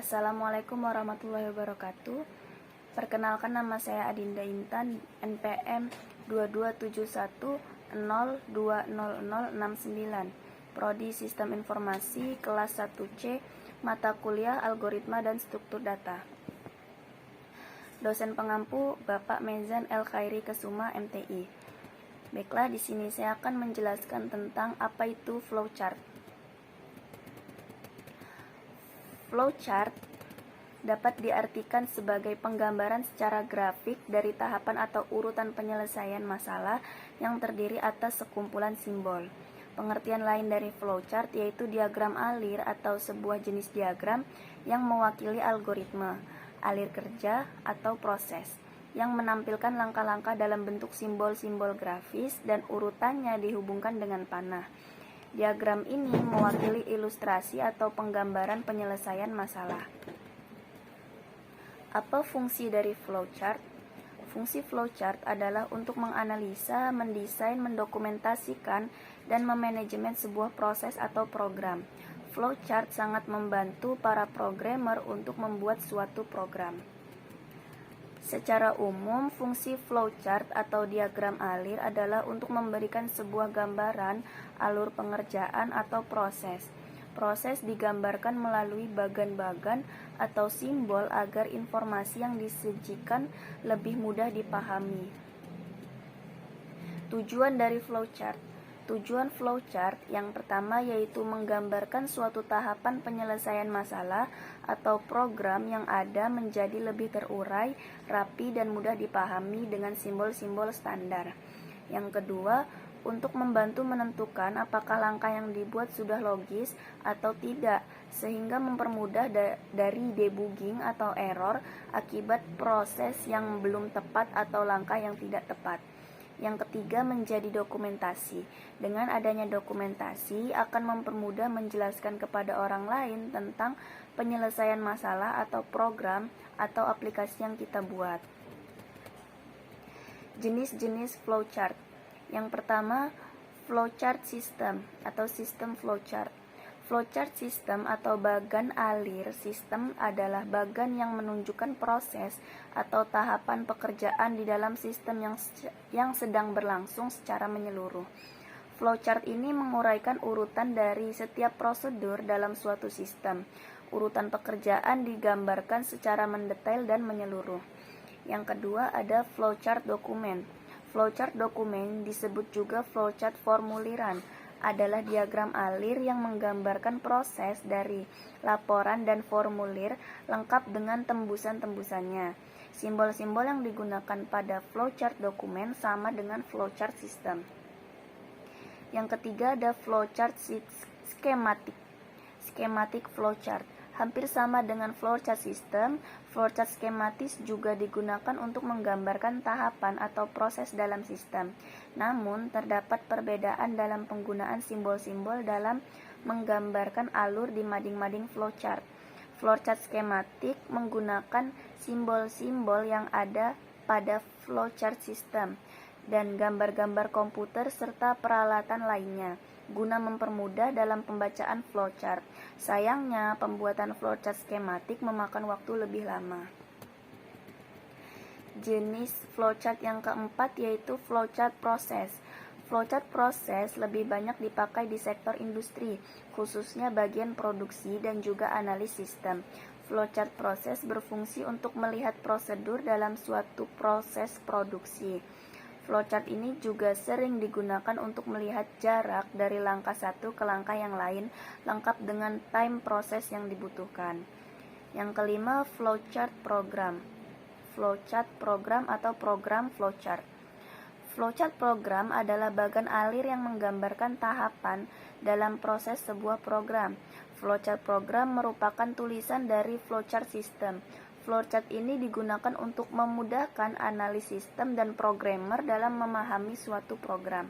Assalamualaikum warahmatullahi wabarakatuh. Perkenalkan, nama saya Adinda Intan, NPM 2271020069, Prodi Sistem Informasi, kelas 1C, mata kuliah Algoritma dan Struktur Data. Dosen pengampu Bapak Mezan El Khairi Kesuma, MTI. Baiklah, di sini saya akan menjelaskan tentang apa itu flowchart. Flowchart dapat diartikan sebagai penggambaran secara grafik dari tahapan atau urutan penyelesaian masalah yang terdiri atas sekumpulan simbol. Pengertian lain dari flowchart yaitu diagram alir atau sebuah jenis diagram yang mewakili algoritma, alir kerja, atau proses, yang menampilkan langkah-langkah dalam bentuk simbol-simbol grafis dan urutannya dihubungkan dengan panah. Diagram ini mewakili ilustrasi atau penggambaran penyelesaian masalah. Apa fungsi dari flowchart? Fungsi flowchart adalah untuk menganalisa, mendesain, mendokumentasikan, dan memanajemen sebuah proses atau program. Flowchart sangat membantu para programmer untuk membuat suatu program. Secara umum, fungsi flowchart atau diagram alir adalah untuk memberikan sebuah gambaran alur pengerjaan atau proses. Proses digambarkan melalui bagan-bagan atau simbol agar informasi yang disajikan lebih mudah dipahami. Tujuan dari flowchart. Tujuan flowchart yang pertama yaitu menggambarkan suatu tahapan penyelesaian masalah atau program yang ada menjadi lebih terurai, rapi, dan mudah dipahami dengan simbol-simbol standar. Yang kedua, untuk membantu menentukan apakah langkah yang dibuat sudah logis atau tidak, sehingga mempermudah dari debugging atau error akibat proses yang belum tepat atau langkah yang tidak tepat. Yang ketiga, menjadi dokumentasi. Dengan adanya dokumentasi akan mempermudah menjelaskan kepada orang lain tentang penyelesaian masalah atau program atau aplikasi yang kita buat. Jenis-jenis flowchart. Yang pertama, flowchart system atau sistem flowchart. Flowchart system atau bagan alir sistem adalah bagan yang menunjukkan proses atau tahapan pekerjaan di dalam sistem yang sedang berlangsung secara menyeluruh. Flowchart ini menguraikan urutan dari setiap prosedur dalam suatu sistem. Urutan pekerjaan digambarkan secara mendetail dan menyeluruh. Yang kedua, ada flowchart dokumen. Flowchart dokumen disebut juga flowchart formuliran, adalah diagram alir yang menggambarkan proses dari laporan dan formulir lengkap dengan tembusan-tembusannya. Simbol-simbol yang digunakan pada flowchart dokumen sama dengan flowchart sistem. Yang ketiga ada flowchart skematik. Skematik flowchart hampir sama dengan flowchart sistem. Flowchart skematis juga digunakan untuk menggambarkan tahapan atau proses dalam sistem. Namun, terdapat perbedaan dalam penggunaan simbol-simbol dalam menggambarkan alur di mading-mading flowchart. Flowchart skematik menggunakan simbol-simbol yang ada pada flowchart sistem dan gambar-gambar komputer serta peralatan lainnya guna mempermudah dalam pembacaan flowchart. Sayangnya, pembuatan flowchart skematik memakan waktu lebih lama. Jenis flowchart yang keempat yaitu flowchart proses. Flowchart proses lebih banyak dipakai di sektor industri, khususnya bagian produksi dan juga analis sistem. Flowchart proses berfungsi untuk melihat prosedur dalam suatu proses produksi. Flowchart ini juga sering digunakan untuk melihat jarak dari langkah satu ke langkah yang lain, lengkap dengan time proses yang dibutuhkan. Yang kelima, flowchart program. Flowchart program atau program flowchart. Flowchart program adalah bagan alir yang menggambarkan tahapan dalam proses sebuah program. Flowchart program merupakan tulisan dari flowchart system. Flowchart ini digunakan untuk memudahkan analis sistem dan programmer dalam memahami suatu program.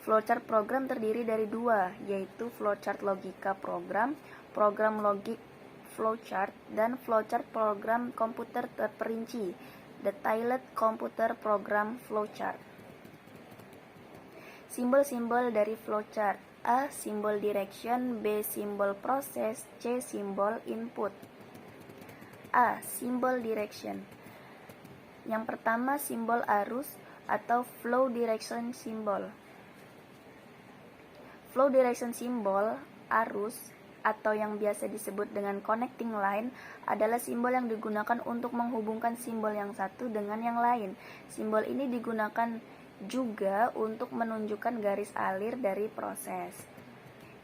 Flowchart program terdiri dari dua, yaitu flowchart logika program, program logik flowchart, dan flowchart program komputer terperinci, detailed computer program flowchart. Simbol-simbol dari flowchart. A. Simbol direction, B. Simbol proses, C. Simbol input. A. Simbol direction. Yang pertama, simbol arus atau flow direction symbol. Flow direction symbol arus atau yang biasa disebut dengan connecting line adalah simbol yang digunakan untuk menghubungkan simbol yang satu dengan yang lain. Simbol ini digunakan juga untuk menunjukkan garis alir dari proses.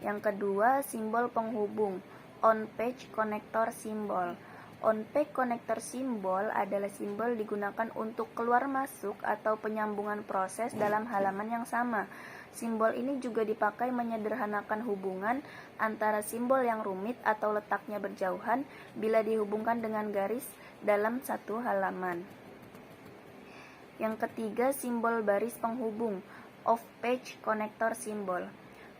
Yang kedua, simbol penghubung, on-page connector symbol. On-page connector symbol adalah simbol digunakan untuk keluar masuk atau penyambungan proses dalam halaman yang sama. Simbol ini juga dipakai menyederhanakan hubungan antara simbol yang rumit atau letaknya berjauhan bila dihubungkan dengan garis dalam satu halaman. Yang ketiga, simbol baris penghubung, off-page connector symbol.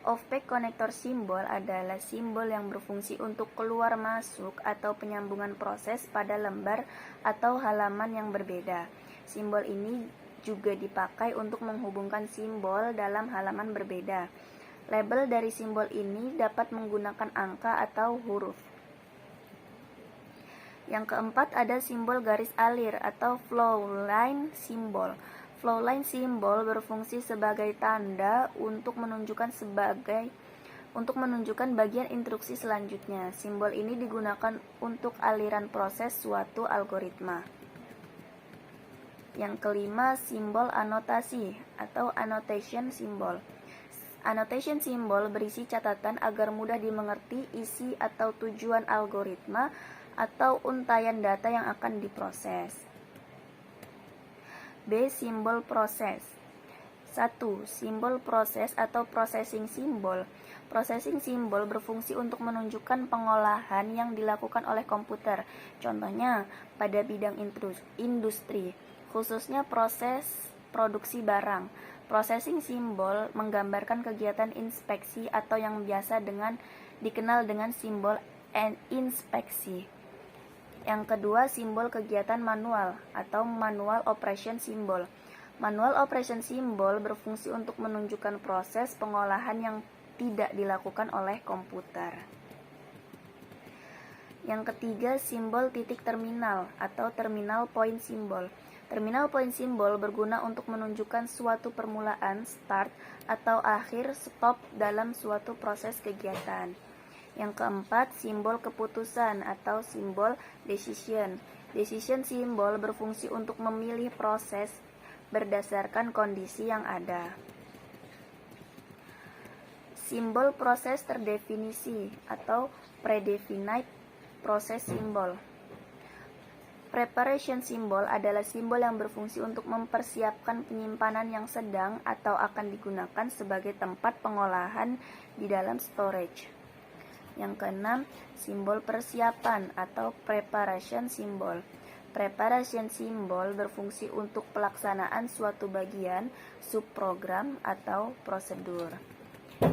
Off-page connector symbol adalah simbol yang berfungsi untuk keluar masuk atau penyambungan proses pada lembar atau halaman yang berbeda. Simbol ini juga dipakai untuk menghubungkan simbol dalam halaman berbeda. Label dari simbol ini dapat menggunakan angka atau huruf. Yang keempat, ada simbol garis alir atau flow line symbol. Flow line symbol berfungsi sebagai tanda untuk menunjukkan bagian instruksi selanjutnya. Simbol ini digunakan untuk aliran proses suatu algoritma. Yang kelima, simbol anotasi atau annotation symbol. Annotation symbol berisi catatan agar mudah dimengerti isi atau tujuan algoritma atau untaian data yang akan diproses. B. Simbol proses. 1. Simbol proses atau processing symbol. Processing symbol berfungsi untuk menunjukkan pengolahan yang dilakukan oleh komputer. Contohnya, pada bidang industri, khususnya proses produksi barang. Processing symbol menggambarkan kegiatan inspeksi atau yang biasa dikenal dengan simbol inspeksi. Yang kedua, simbol kegiatan manual atau manual operation symbol. Manual operation symbol berfungsi untuk menunjukkan proses pengolahan yang tidak dilakukan oleh komputer. Yang ketiga, simbol titik terminal atau terminal point symbol. Terminal point symbol berguna untuk menunjukkan suatu permulaan, start, atau akhir, stop dalam suatu proses kegiatan. Yang keempat, simbol keputusan atau simbol decision. Decision symbol berfungsi untuk memilih proses berdasarkan kondisi yang ada. Simbol proses terdefinisi atau predefinite process symbol. Preparation symbol adalah simbol yang berfungsi untuk mempersiapkan penyimpanan yang sedang atau akan digunakan sebagai tempat pengolahan di dalam storage. Yang keenam, simbol persiapan atau preparation symbol. Preparation symbol berfungsi untuk pelaksanaan suatu bagian, subprogram, atau prosedur.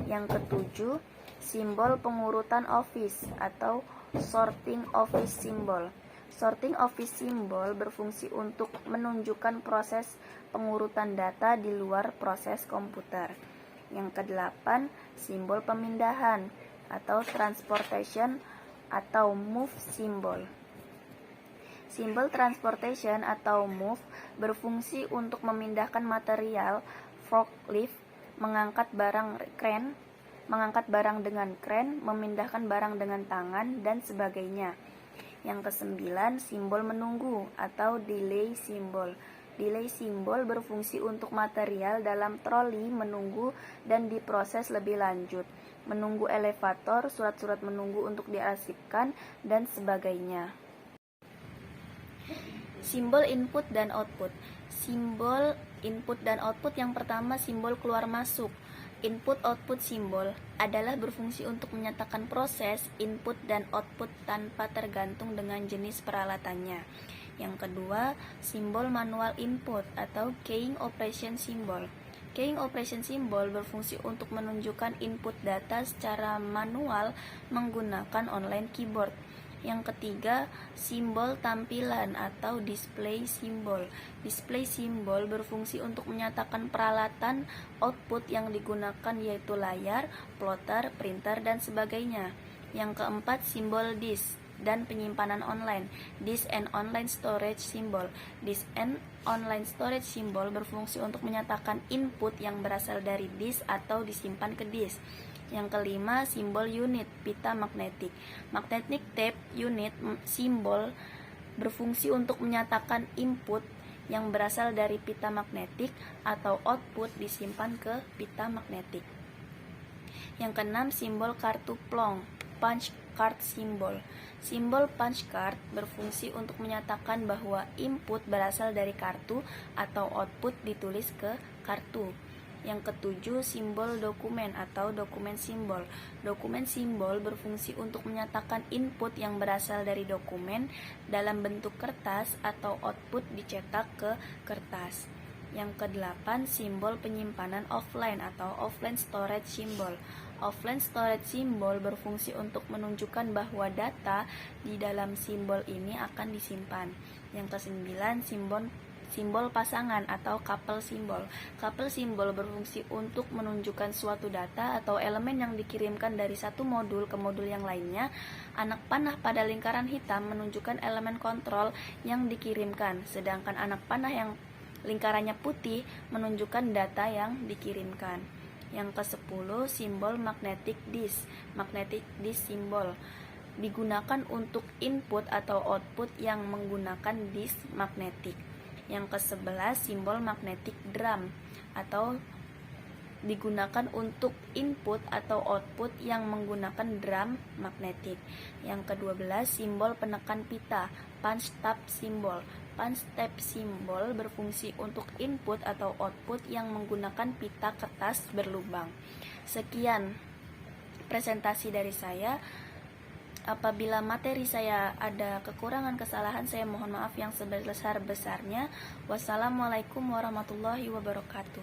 Yang ketujuh, simbol pengurutan office atau sorting office symbol. Sorting office symbol berfungsi untuk menunjukkan proses pengurutan data di luar proses komputer. Yang kedelapan, simbol pemindahan atau transportation atau move symbol. Simbol transportation atau move berfungsi untuk memindahkan material, forklift, mengangkat barang dengan kren, memindahkan barang dengan tangan, dan sebagainya. Yang kesembilan, simbol menunggu atau delay symbol. Delay symbol berfungsi untuk material dalam troli menunggu dan diproses lebih lanjut. Menunggu elevator, surat-surat menunggu untuk diarsipkan, dan sebagainya. Simbol input dan output. Simbol input dan output yang pertama, simbol keluar masuk. Input-output symbol adalah berfungsi untuk menyatakan proses input dan output tanpa tergantung dengan jenis peralatannya. Yang kedua, simbol manual input atau keying operation symbol. Keying operation symbol berfungsi untuk menunjukkan input data secara manual menggunakan online keyboard. Yang ketiga, simbol tampilan atau display symbol. Display symbol berfungsi untuk menyatakan peralatan output yang digunakan, yaitu layar, plotter, printer, dan sebagainya. Yang keempat, simbol disk. dan penyimpanan online. Disk and online storage symbol. Disk and online storage symbol berfungsi untuk menyatakan input yang berasal dari disk atau disimpan ke disk. Yang kelima, simbol unit pita magnetik. Magnetic tape unit simbol berfungsi untuk menyatakan input yang berasal dari pita magnetik atau output disimpan ke pita magnetik. Yang keenam, simbol kartu plong, punch card symbol. Simbol punch card berfungsi untuk menyatakan bahwa input berasal dari kartu atau output ditulis ke kartu. Yang ketujuh, simbol dokumen atau dokumen simbol. Dokumen simbol berfungsi untuk menyatakan input yang berasal dari dokumen dalam bentuk kertas atau output dicetak ke kertas. Yang kedelapan, simbol penyimpanan offline atau offline storage symbol. Offline storage symbol berfungsi untuk menunjukkan bahwa data di dalam simbol ini akan disimpan. Yang kesembilan, simbol pasangan atau couple symbol. Couple symbol berfungsi untuk menunjukkan suatu data atau elemen yang dikirimkan dari satu modul ke modul yang lainnya. Anak panah pada lingkaran hitam menunjukkan elemen kontrol yang dikirimkan, sedangkan anak panah yang lingkarannya putih menunjukkan data yang dikirimkan. Yang ke-10, simbol magnetic disk. Magnetic disk symbol digunakan untuk input atau output yang menggunakan disk magnetik. Yang ke-11, simbol magnetic drum atau digunakan untuk input atau output yang menggunakan drum magnetik. Yang ke-12, simbol penekan pita, punch tab symbol. Punch tab symbol berfungsi untuk input atau output yang menggunakan pita kertas berlubang. Sekian presentasi dari saya. Apabila materi saya ada kekurangan kesalahan, saya mohon maaf yang sebesar-besarnya. Wassalamualaikum warahmatullahi wabarakatuh.